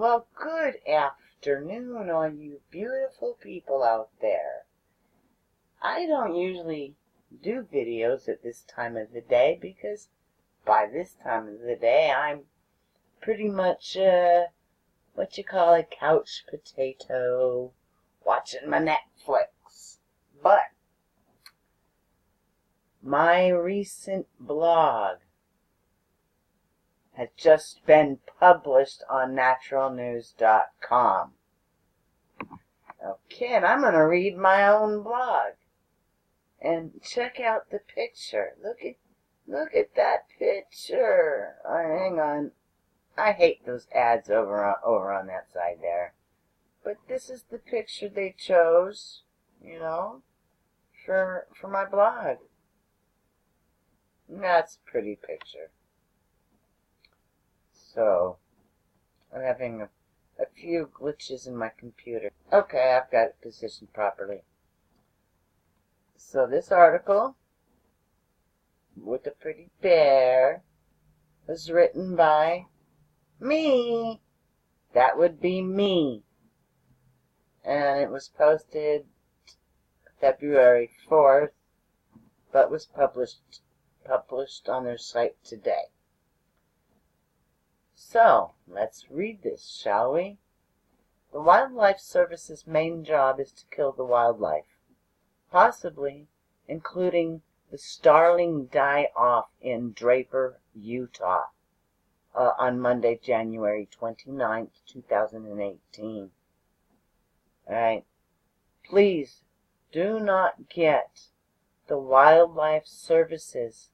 Well, good afternoon, all you beautiful people out there. I don't usually do videos at this time of the day because by this time of the day I'm pretty much, what you call a couch potato, watching my Netflix. But my recent blog has just been published on naturalnews.com. Okay, and I'm going to read my own blog. And check out the picture. Look at that picture. Hang on. I hate those ads over on that side there. But this is the picture they chose, for my blog. That's a pretty picture. So, I'm having a few glitches in my computer. Okay, I've got it positioned properly. So this article, with a pretty bear, was written by me. That would be me. And it was posted February 4th, but was published on their site today. So, let's read this, shall we? The Wildlife Service's main job is to kill the wildlife, possibly including the starling die-off in Draper, Utah, on Monday, January 29th, 2018. Alright, please do not get the Wildlife Services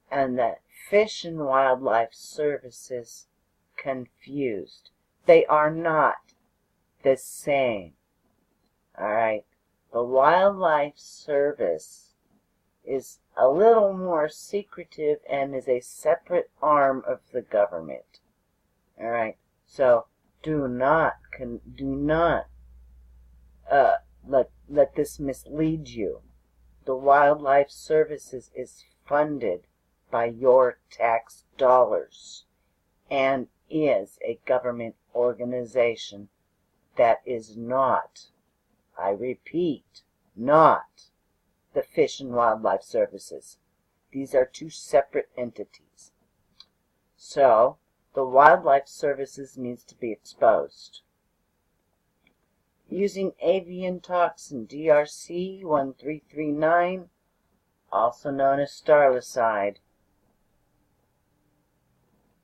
and the Fish and Wildlife Services confused. They are not the same. Alright, the Wildlife Service is a little more secretive and is a separate arm of the government. Alright, so do not let this mislead you. The Wildlife Services is funded by your tax dollars and is a government organization that is not, I repeat, not the Fish and Wildlife Services. These are two separate entities. So, the Wildlife Services needs to be exposed. Using avian toxin DRC-1339, also known as Starlicide.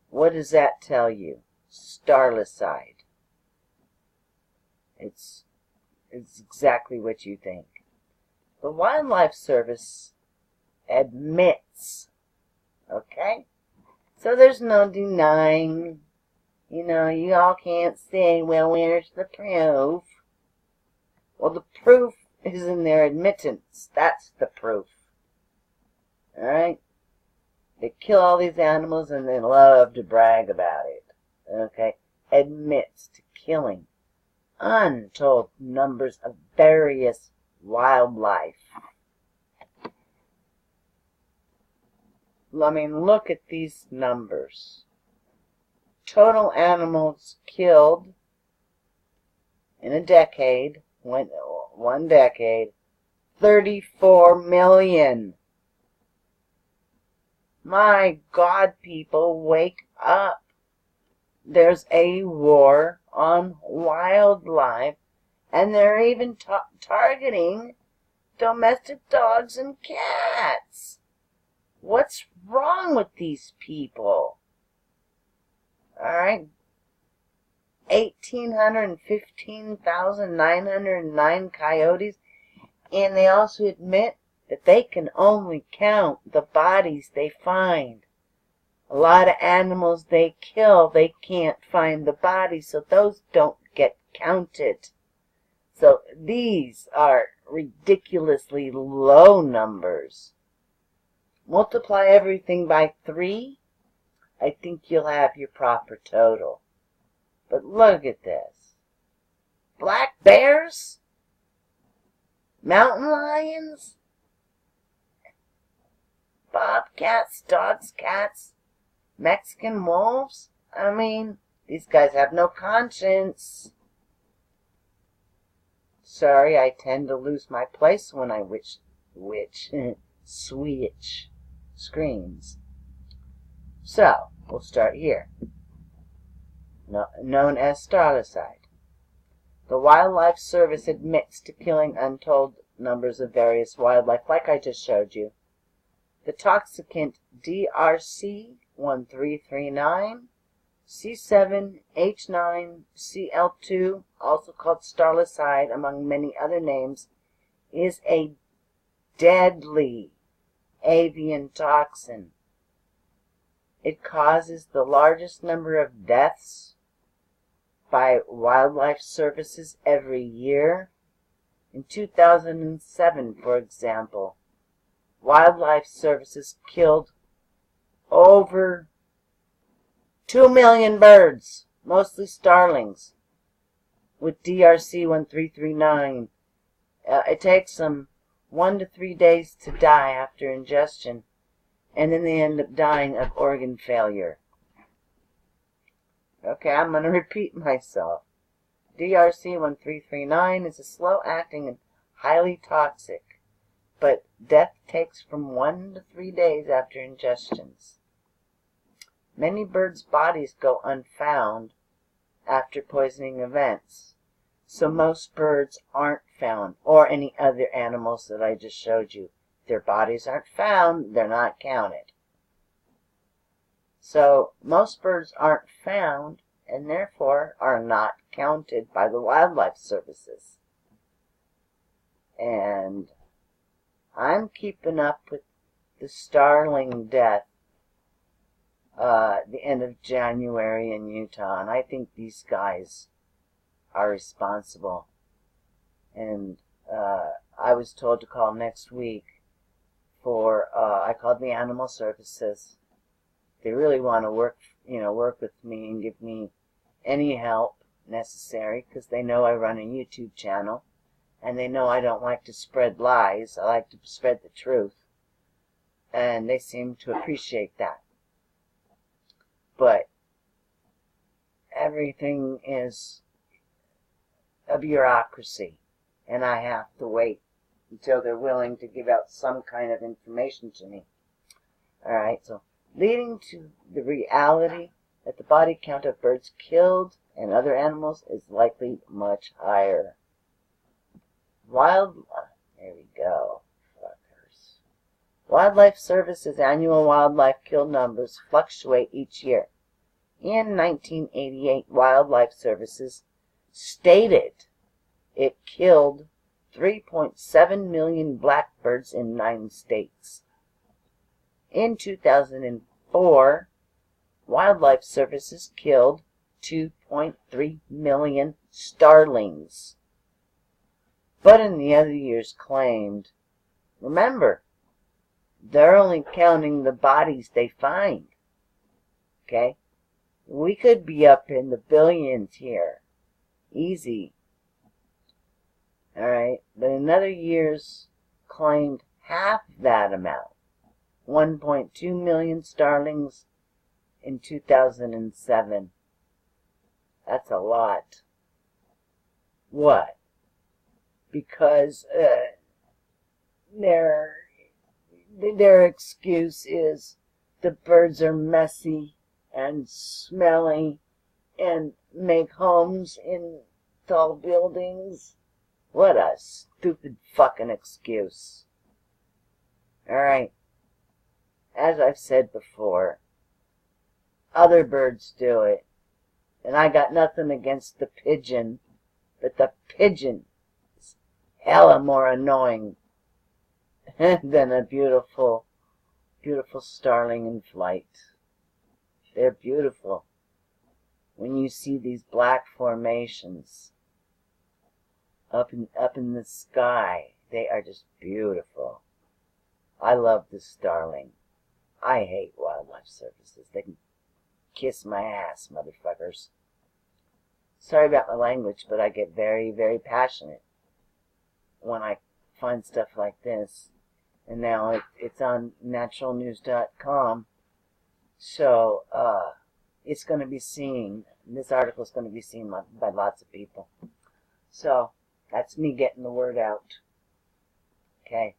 What does that tell you? Starlicide. It's exactly what you think. The Wildlife Service admits, okay? So there's no denying, you all can't say, well, where's the proof? Well, the proof is in their admittance. That's the proof. Alright? They kill all these animals and they love to brag about it. Okay? Admits to killing untold numbers of various wildlife. I mean, look at these numbers. Total animals killed in a decade, one decade, 34 million. My God, people, wake up. There's a war on wildlife, and they're even targeting domestic dogs and cats. What's wrong with these people? Alright, 1,815,909 coyotes, and they also admit that they can only count the bodies they find. A lot of animals they kill, they can't find the bodies, so those don't get counted. So these are ridiculously low numbers. Multiply everything by 3, I think you'll have your proper total. But look at this. Black bears? Mountain lions? Bobcats, dogs, cats, Mexican wolves? I mean, These guys have no conscience. Sorry, I tend to lose my place when I switch screens. So, we'll start here. Known as Starlicide. The Wildlife Service admits to killing untold numbers of various wildlife, like I just showed you. The toxicant DRC-1339, C7H9Cl2, also called Starlicide among many other names, is a deadly avian toxin. It causes the largest number of deaths by wildlife services every year. In 2007, for example, wildlife services killed over 2 million birds, mostly starlings, with DRC-1339. It takes them 1 to 3 days to die after ingestion, and then they end up dying of organ failure. Okay, I'm going to repeat myself. DRC-1339 is a slow-acting and highly toxic, but death takes from 1 to 3 days after ingestions. Many birds' bodies go unfound after poisoning events, so most birds aren't found, or any other animals that I just showed you. If their bodies aren't found, they're not counted. So most birds aren't found, and therefore are not counted by the wildlife services. And I'm keeping up with the starling death the end of January in Utah, and I think these guys are responsible. And I was told to call next week for I called the animal services. They really want to work with me and give me any help necessary, because they know I run a YouTube channel, and they know I don't like to spread lies. I like to spread the truth, and they seem to appreciate that. But everything is a bureaucracy, and I have to wait until they're willing to give out some kind of information to me. Alright, so leading to the reality that the body count of birds killed and other animals is likely much higher. There we go. Fuckers. Wildlife Service's annual wildlife kill numbers fluctuate each year. In 1988, Wildlife Services stated it killed 3.7 million blackbirds in 9 states. In 2004, Wildlife Services killed 2.3 million starlings. But in the other years claimed, remember, they're only counting the bodies they find. Okay? We could be up in the billions here. Easy. Alright? But in other years claimed half that amount. 1.2 million starlings in 2007. That's a lot. What? Because their excuse is the birds are messy and smelly and make homes in tall buildings. What a stupid fucking excuse. Alright. As I've said before, other birds do it. And I got nothing against the pigeon, but the pigeon is hella more annoying than a beautiful, beautiful starling in flight. They're beautiful. When you see these black formations up in the sky, they are just beautiful. I love the starling. I hate Wildlife Services. They can kiss my ass, motherfuckers. Sorry about my language, but I get very, very passionate when I find stuff like this. And now it's on naturalnews.com. So, it's going to be seen And this article is going to be seen by lots of people. So, that's me getting the word out. Okay.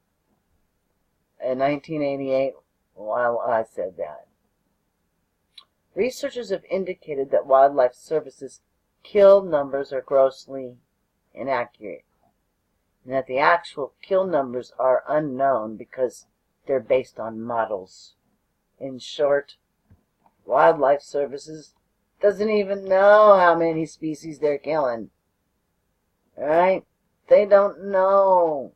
In 1988, while I said that, researchers have indicated that Wildlife Service's kill numbers are grossly inaccurate, and that the actual kill numbers are unknown because they're based on models. In short, Wildlife Services doesn't even know how many species they're killing. Alright? They don't know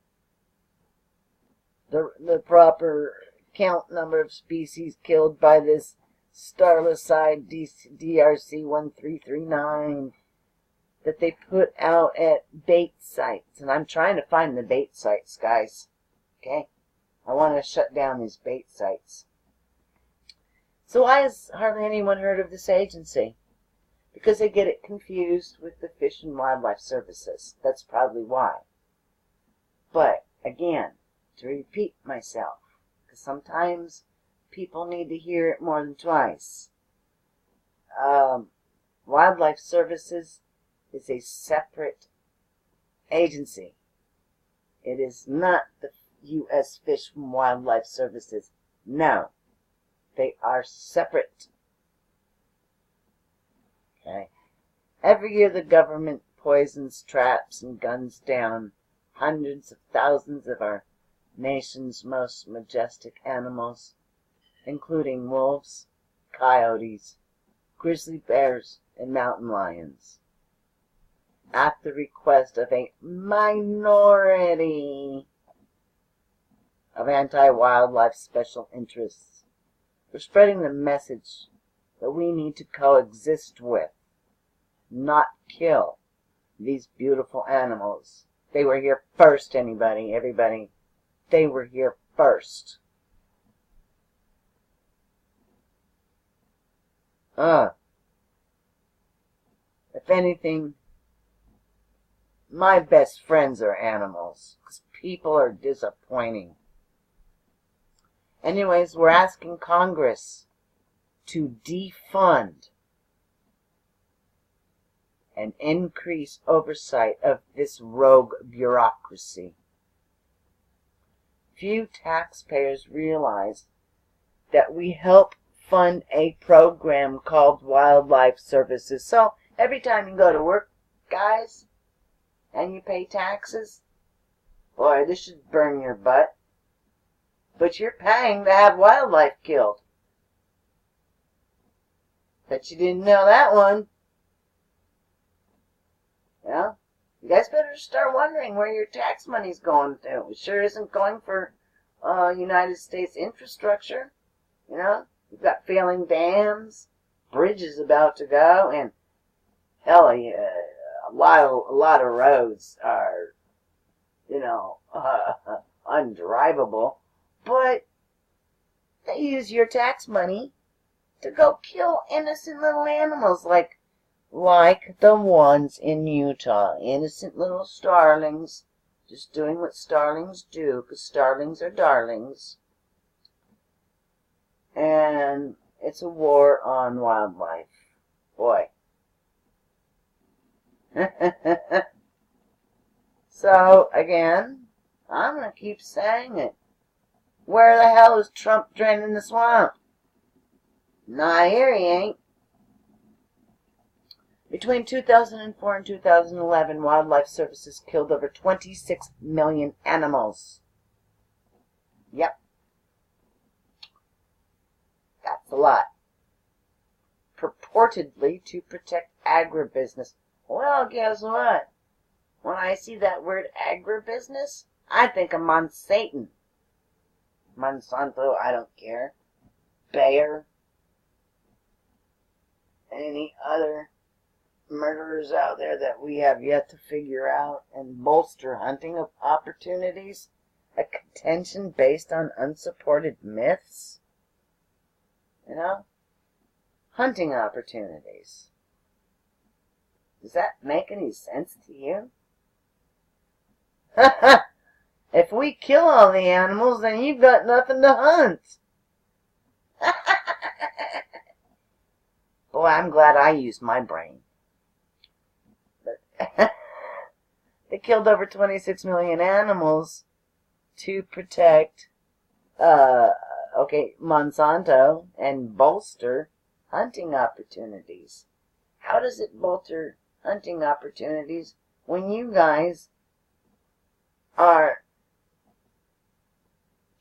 the proper count number of species killed by this Starlicide DRC 1339 that they put out at bait sites. And I'm trying to find the bait sites, guys. Okay? I want to shut down these bait sites. So why has hardly anyone heard of this agency? Because they get it confused with the Fish and Wildlife Services. That's probably why. But, again, to repeat myself, because sometimes people need to hear it more than twice. Wildlife Services is a separate agency. It is not the U.S. Fish and Wildlife Services. No. They are separate. Okay. Every year the government poisons, traps, and guns down hundreds of thousands of our nation's most majestic animals, including wolves, coyotes, grizzly bears, and mountain lions, at the request of a minority of anti-wildlife special interests. We're spreading the message that we need to coexist with, not kill, these beautiful animals. They were here first, everybody. They were here first. If anything, my best friends are animals, because people are disappointing. Anyways, we're asking Congress to defund and increase oversight of this rogue bureaucracy. Few taxpayers realize that we help fund a program called Wildlife Services. So every time you go to work, guys, and you pay taxes, boy, this should burn your butt. But you're paying to have wildlife killed. Bet you didn't know that one. Well, you guys better start wondering where your tax money's going to. It sure isn't going for United States infrastructure. You know, you've got failing dams, bridges about to go, and hell, a lot of roads are, undrivable. But they use your tax money to go kill innocent little animals like the ones in Utah. Innocent little starlings, just doing what starlings do, because starlings are darlings. And it's a war on wildlife. Boy. So, again, I'm going to keep saying it. Where the hell is Trump draining the swamp? Not here, he ain't. Between 2004 and 2011, Wildlife Services killed over 26 million animals. Yep. That's a lot. Purportedly to protect agribusiness. Well, guess what? When I see that word agribusiness, I think of Monsanto. Monsanto, I don't care. Bayer. Any other murderers out there that we have yet to figure out and bolster hunting of opportunities? A contention based on unsupported myths? You know? Hunting opportunities. Does that make any sense to you? If we kill all the animals, then you've got nothing to hunt. Boy, I'm glad I used my brain. But they killed over 26 million animals to protect, Monsanto and bolster hunting opportunities. How does it bolster hunting opportunities when you guys are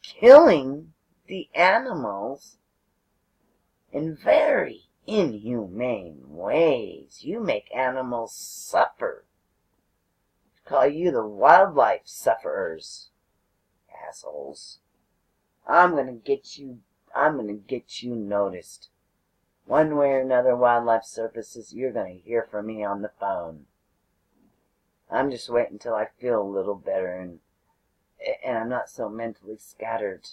killing the animals in very inhumane ways? You make animals suffer. I call you the wildlife sufferers, assholes. I'm gonna get you noticed. One way or another, Wildlife Services, you're gonna hear from me on the phone. I'm just waiting until I feel a little better and I'm not so mentally scattered.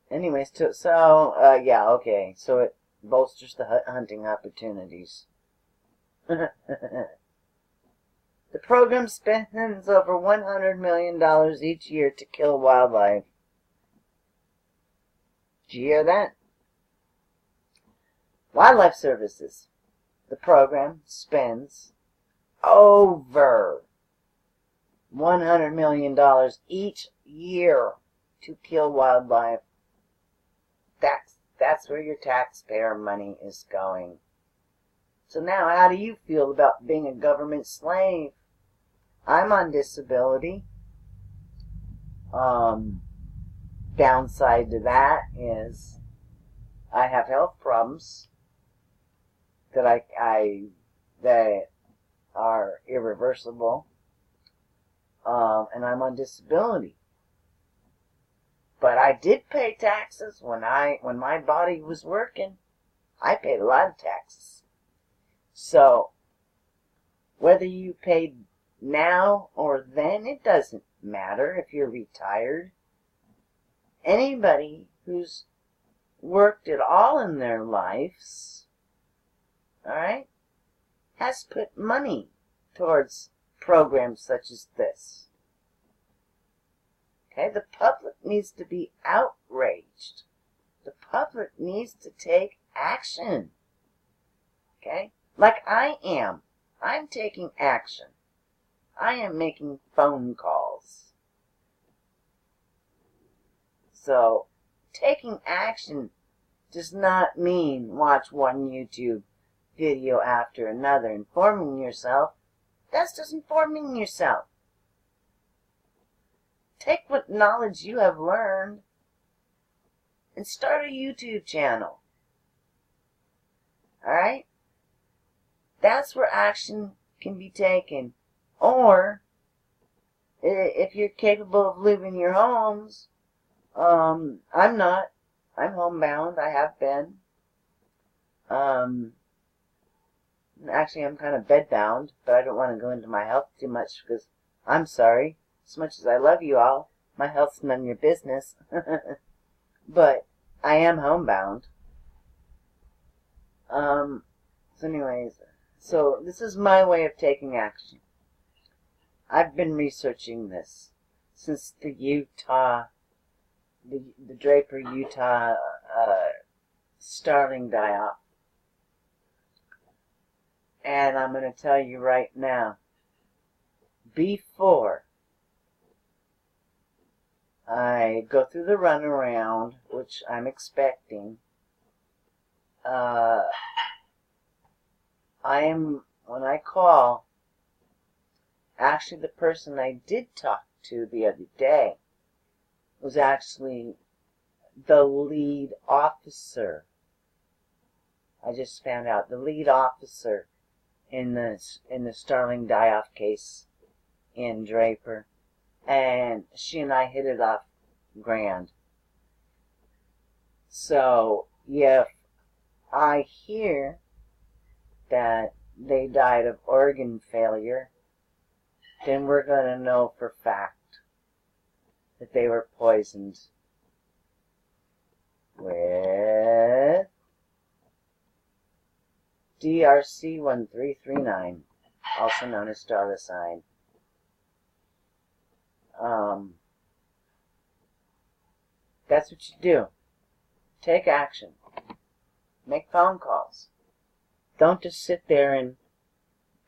Anyways, yeah, okay. So it bolsters the hunting opportunities. The program spends over $100 million each year to kill wildlife. Did you hear that? Wildlife Services. The program spends over $100 million each year to kill wildlife. That's where your taxpayer money is going. So now, how do you feel about being a government slave? I'm on disability. Downside to that is I have health problems that that are irreversible. And I'm on disability. But I did pay taxes when my body was working. I paid a lot of taxes. So whether you paid now or then, it doesn't matter if you're retired. Anybody who's worked at all in their lives, alright, has put money towards programs such as this. Okay, the public needs to be outraged. The public needs to take action. Okay, like I am. I'm taking action. I am making phone calls. So, taking action does not mean watch one YouTube video after another informing yourself. That's just informing yourself. Take what knowledge you have learned and start a YouTube channel. Alright? That's where action can be taken. Or, if you're capable of leaving your homes, I'm not. I'm homebound. I have been. Actually, I'm kind of bedbound, but I don't want to go into my health too much because I'm sorry. As much as I love you all, my health's none of your business. But I am homebound. So anyways, so this is my way of taking action. I've been researching this since the Draper, Utah starling die-off. And I'm going to tell you right now, before I go through the runaround, which I'm expecting, when I call, actually the person I did talk to the other day was actually the lead officer. I just found out the lead officer in the starling die-off case in Draper, and she and I hit it off grand. So if I hear that they died of organ failure, then we're going to know for fact that they were poisoned with DRC-1339, also known as Starlicide. That's what you do. Take action. Make phone calls. Don't just sit there and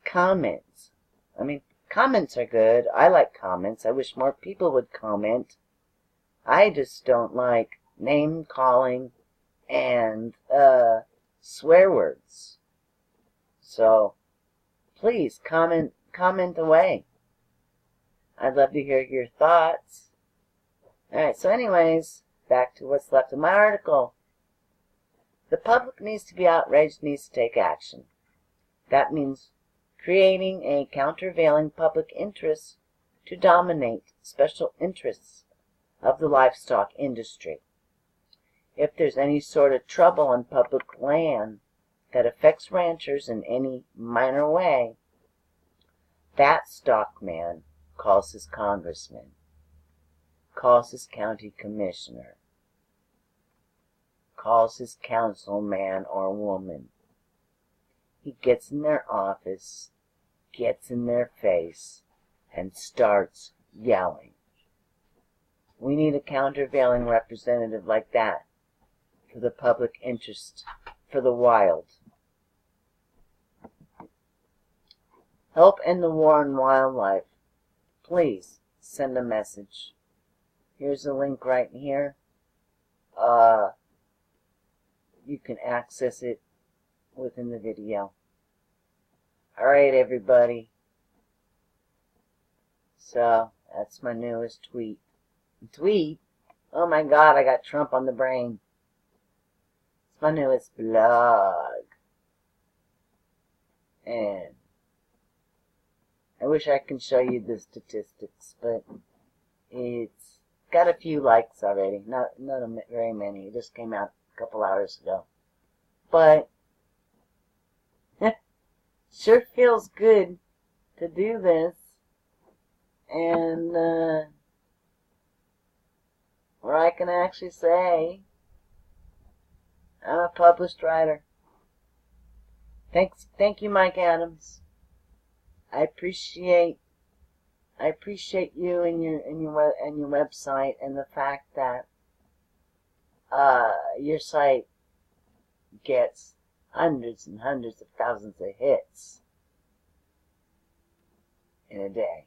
comments. I mean, comments are good. I like comments. I wish more people would comment. I just don't like name calling and swear words. So please comment away. I'd love to hear your thoughts. Alright, so anyways, back to what's left of my article. The public needs to be outraged, needs to take action. That means creating a countervailing public interest to dominate special interests of the livestock industry. If there's any sort of trouble on public land that affects ranchers in any minor way, that stockman calls his congressman, calls his county commissioner, calls his councilman or woman. He gets in their office, gets in their face, and starts yelling. We need a countervailing representative like that for the public interest, for the wild. Help end the war on wildlife. Please send a message. Here's a link right here. You can access it within the video. Alright, everybody. So, that's my newest tweet. Tweet? Oh my god, I got Trump on the brain. It's my newest blog. And I wish I could show you the statistics, but it's got a few likes already. Not very many. It just came out a couple hours ago. But sure feels good to do this. And where I can actually say I'm a published writer. Thank you, Mike Adams. I appreciate you and your website, and the fact that your site gets hundreds and hundreds of thousands of hits in a day.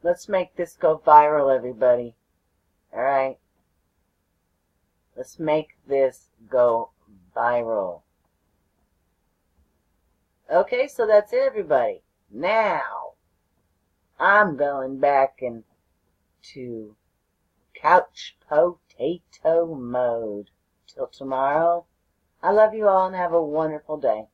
Let's make this go viral, everybody. Alright? Let's make this go viral. Okay, so that's it, everybody. Now, I'm going back into couch potato mode. Till tomorrow, I love you all and have a wonderful day.